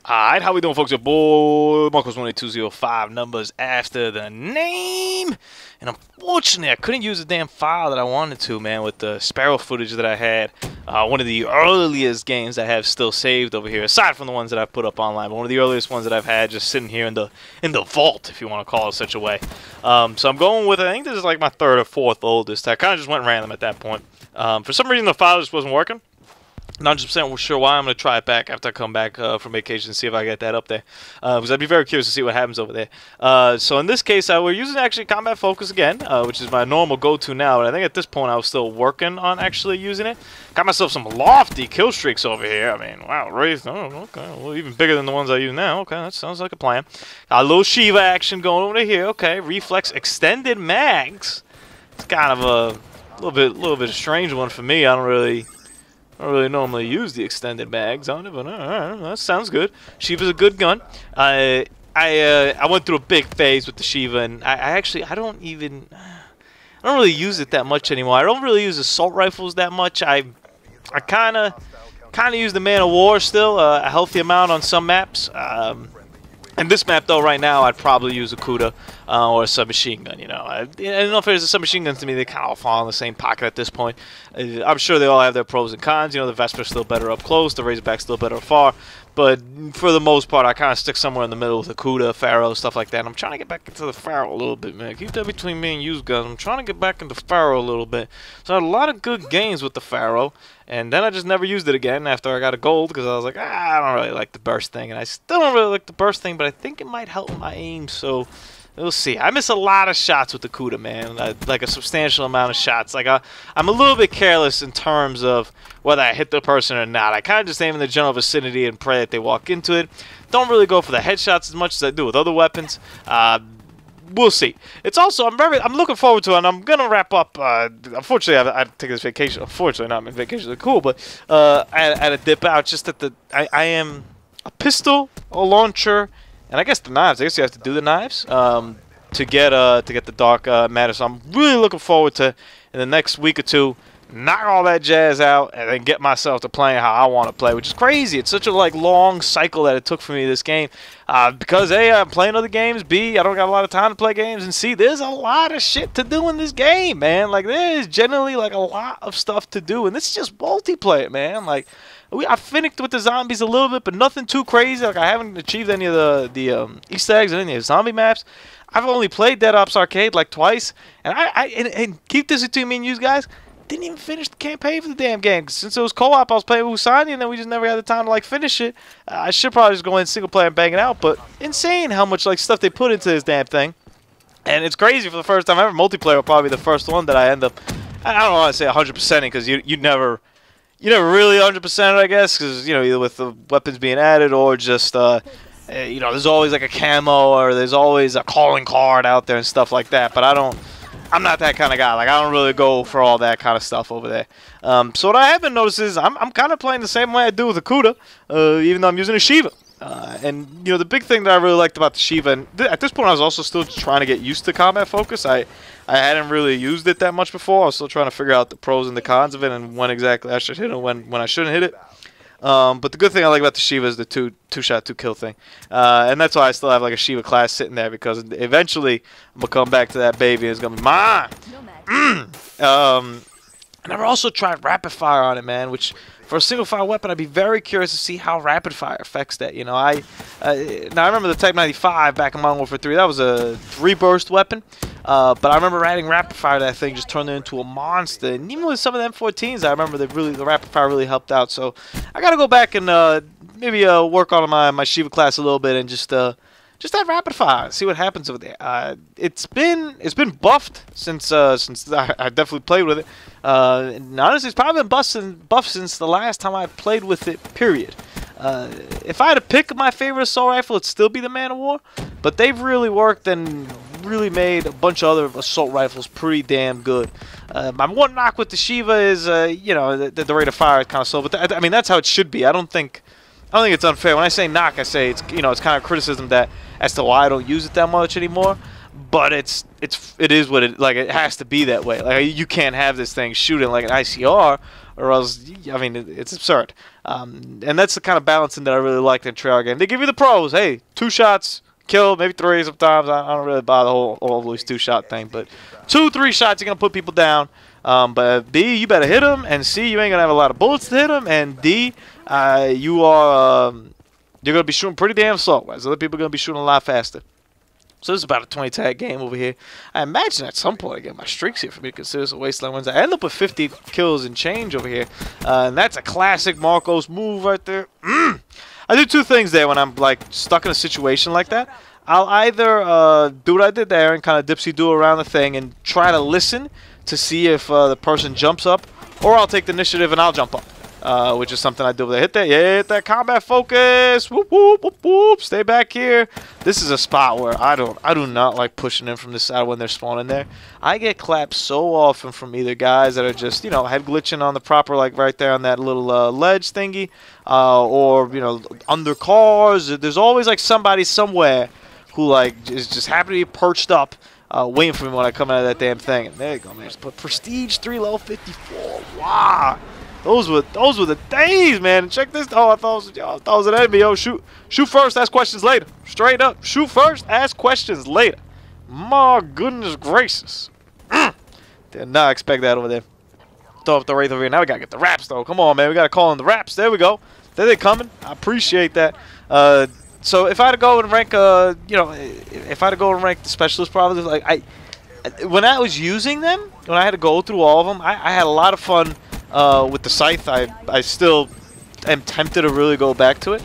Alright, how we doing, folks? Your boy Marcos18205, numbers after the name. And unfortunately, I couldn't use the damn file that I wanted to, man, with the Sparrow footage that I had. One of the earliest games I have still saved over here, aside from the ones that I've put up online, but one of the earliest ones that I've had just sitting here in the vault, if you want to call it such a way. So I'm going with, I think this is like my third or fourth oldest. I kind of just went random at that point. For some reason, the file just wasn't working. Not 100% sure why. I'm going to try it back after I come back from vacation and see if I get that up there. Because I'd be very curious to see what happens over there. So in this case, we're using actually combat focus again, which is my normal go-to now. But I think at this point I was still working on actually using it. Got myself some lofty kill streaks over here. I mean, wow, raised. Oh, okay. Well, even bigger than the ones I use now. Okay, that sounds like a plan. Got a little Shiva action going over here. Okay, reflex extended mags. It's kind of a little bit a strange one for me. I don't really normally use the extended mags on it, but alright, that sounds good. Shiva's a good gun. I went through a big phase with the Shiva, and I don't really use it that much anymore. I don't really use assault rifles that much. I kind of use the Man of War still, a healthy amount on some maps. And this map, though, right now, I'd probably use a Kuda or a submachine gun, you know. I don't know if there's a submachine gun to me, they kind of all fall in the same pocket at this point. I'm sure they all have their pros and cons. You know, the Vesper's still better up close, the Razorback's still better far. But for the most part, I kind of stick somewhere in the middle with a Kuda, Pharaoh, stuff like that. And I'm trying to get back into the Pharaoh a little bit, man. Keep that between me and used guns. I'm trying to get back into Pharaoh a little bit. So I had a lot of good games with the Pharaoh. And then I just never used it again after I got a gold because I was like, I don't really like the burst thing. And I still don't really like the burst thing, but I think it might help my aim. So we'll see. I miss a lot of shots with the Kuda, man. Like a substantial amount of shots. Like I'm a little bit careless in terms of whether I hit the person or not. I kind of just aim in the general vicinity and pray that they walk into it. Don't really go for the headshots as much as I do with other weapons. We'll see. It's also I'm looking forward to it, and I'm gonna wrap up. Unfortunately, I take this vacation. Unfortunately, not my vacations are cool, but I had to dip out. Just that I am a pistol, a launcher, and I guess the knives. I guess you have to do the knives to get the dark matter. So I'm really looking forward to in the next week or two knock all that jazz out and then get myself to playing how I want to play, which is crazy. It's such a long cycle that it took for me this game because A, I'm playing other games, B, I don't got a lot of time to play games, and C, there's a lot of shit to do in this game, man. Like, there is generally like a lot of stuff to do, and this is just multiplayer, man. Like, I finished with the zombies a little bit, but nothing too crazy. Like, I haven't achieved any of the Easter eggs or any of the zombie maps. I've only played Dead Ops Arcade like twice, and and keep this between me and you guys, didn't even finish the campaign for the damn game. Since it was co-op, I was playing with Usani, and then we just never had the time to like finish it. I should probably just go in single player and bang it out, but insane how much like stuff they put into this damn thing. And it's crazy for the first time ever. Multiplayer will probably be the first one that I end up, I don't want to say 100%ing because you never really 100% it, I guess, because you know, either with the weapons being added or just you know, there's always like a camo or there's always a calling card out there and stuff like that. But I'm not that kind of guy. Like, I don't really go for all that kind of stuff over there. So what I have been noticing is I'm kind of playing the same way I do with the Kuda, even though I'm using a Shiva. And, you know, the big thing that I really liked about the Shiva, and at this point I was also still trying to get used to combat focus. I hadn't really used it that much before. I was still trying to figure out the pros and the cons of it and when exactly I should hit it and when I shouldn't hit it. But the good thing I like about the Shiva is the two-shot, two-kill thing. And that's why I still have like a Shiva class sitting there, because eventually I'm going to come back to that baby and it's going to be mine. And I've also tried rapid fire on it, man, which for a single fire weapon, I'd be very curious to see how rapid fire affects that. You know, now I remember the Type 95 back in Modern Warfare 3. That was a 3-burst weapon. But I remember adding rapid fire to that thing, just turned it into a monster. And even with some of the M14s, I remember the rapid fire really helped out. So I gotta go back and maybe work on my Shiva class a little bit and just have rapid fire, see what happens over there. It's been buffed since I definitely played with it. And honestly, it's probably been buffed since the last time I played with it. Period. If I had to pick my favorite assault rifle, it'd still be the Man of War. But they've really worked and really made a bunch of other assault rifles pretty damn good. My one knock with the Shiva is, you know, the rate of fire is kind of slow. But I mean, that's how it should be. I don't think it's unfair. When I say knock, I say it's, you know, it's kind of criticism that as to why I don't use it that much anymore. but it is what it like. It has to be that way. Like you can't have this thing shooting like an ICR, or else I mean it's absurd. And that's the kind of balancing that I really liked in Trail game. They give you the pros. Hey, 2 shots, kill, maybe 3 sometimes. I don't really buy the whole always 2-shot thing, but 2, 3 shots you're gonna put people down. But B, you better hit them, and C, you ain't gonna have a lot of bullets to hit them, and D, you're gonna be shooting pretty damn slow. Whereas other people are gonna be shooting a lot faster. So this is about a 20 tag game over here. I imagine at some point I get my streaks here for me to consider this a Wasteland Wednesday. I end up with 50 kills and change over here. And that's a classic Marcos move right there. I do 2 things there when I'm like stuck in a situation like that. I'll either do what I did there and kind of dipsy-do around the thing and try to listen to see if the person jumps up, or I'll take the initiative and I'll jump up. Which is something I do. They hit that, yeah, hit that combat focus. Whoop whoop whoop whoop. Stay back here. This is a spot where I do not like pushing in from the side when they're spawning there. I get clapped so often from either guys that are just head glitching on the proper like right there on that little ledge thingy, or under cars. There's always like somebody somewhere who like is just happy to be perched up. Waiting for me when I come out of that damn thing. And there you go, man. Just put Prestige 3 level 54. Wow. Those were the days, man. And check this. Oh, I thought it was an enemy. Yo, shoot first, ask questions later. Straight up. Shoot first, ask questions later. My goodness gracious. Did not expect that over there. Throw up the Wraith over here. Now we gotta get the Raps though. Come on, man. We gotta call in the Raps. There we go. There they coming. I appreciate that. So if I had to go and rank, if I had to go and rank the specialist, probably like when I was using them, when I had to go through all of them, I had a lot of fun with the Scythe. I still am tempted to really go back to it.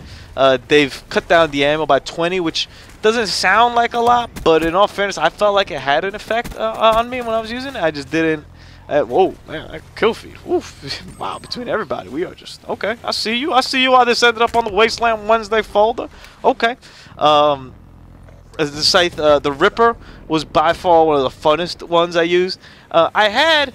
They've cut down the ammo by 20, which doesn't sound like a lot, but in all fairness, I felt like it had an effect on me when I was using it. I just didn't. Whoa, man, that kill feed. Oof. Wow, between everybody, we are just okay. I see you. I see you. Why this ended up on the Wasteland Wednesday folder. Okay. The Scythe, the Ripper was by far one of the funnest ones I used. I had,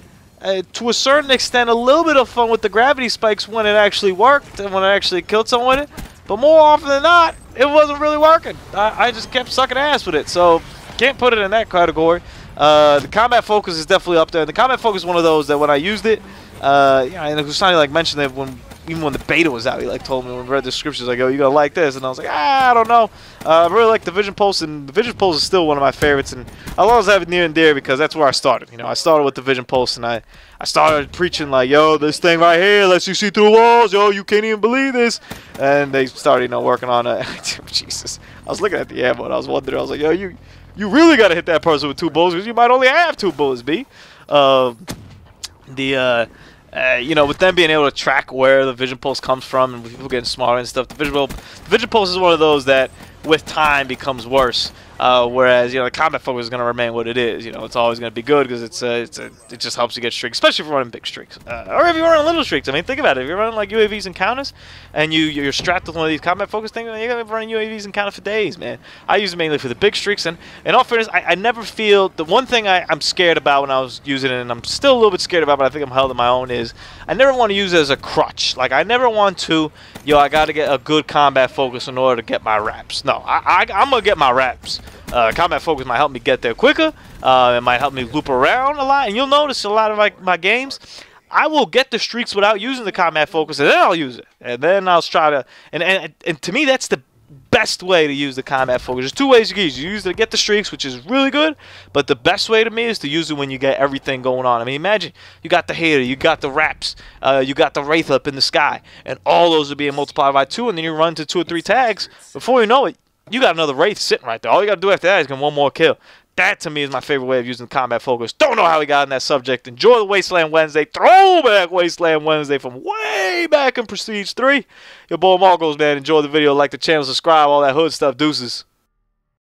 to a certain extent, a little bit of fun with the gravity spikes when it actually worked and when I actually killed someone with it. But more often than not, it wasn't really working. I just kept sucking ass with it. So can't put it in that category. The combat focus is definitely up there. The combat focus is one of those that when I used it, and Husani like mentioned that even when the beta was out, he like told me when we read the descriptions, like, "Oh, you gonna like this?" And I was like, I don't know. I really like the Vision Pulse, and the Vision Pulse is still one of my favorites, and I'll always have it near and dear because that's where I started. I started with the Vision Pulse, and I started preaching like, "Yo, this thing right here lets you see through walls. Yo, you can't even believe this." And they started, working on it. Jesus, I was looking at the ammo and I was wondering. I was like, "Yo, you really got to hit that person with 2 bullets because you might only have 2 bullets, B." With them being able to track where the Vision Pulse comes from and people getting smarter and stuff, the Vision Pulse is one of those that with time becomes worse. Whereas the combat focus is going to remain what it is. It's always going to be good because it just helps you get streaks, especially if you're running big streaks, or if you're running little streaks. I mean, think about it. If you're running like UAVs and counters, and you're strapped with one of these combat focus things, you're going to be running UAVs and counter for days, man. I use it mainly for the big streaks, and in all fairness, I never feel the one thing I'm scared about when I was using it, and I'm still a little bit scared about, but I think I'm held on my own, is I never want to use it as a crutch. Like I never want to, I got to get a good combat focus in order to get my raps. No, I'm gonna get my raps. Combat focus might help me get there quicker. It might help me loop around a lot. And you'll notice a lot of my games, I will get the streaks without using the combat focus, and then I'll use it. And then I'll try to... And to me, that's the best way to use the combat focus. There's 2 ways you can use it. You use it to get the streaks, which is really good. But the best way to me is to use it when you get everything going on. I mean, imagine you got the hater, you got the raps, you got the wraith up in the sky. And all those are being multiplied by 2. And then you run to 2 or 3 tags. Before you know it, you got another wraith sitting right there. All you got to do after that is get 1 more kill. That, to me, is my favorite way of using combat focus. Don't know how we got in that subject. Enjoy the Wasteland Wednesday. Throwback Wasteland Wednesday from way back in Prestige 3. Your boy Marcos, man. Enjoy the video. Like the channel. Subscribe. All that hood stuff. Deuces.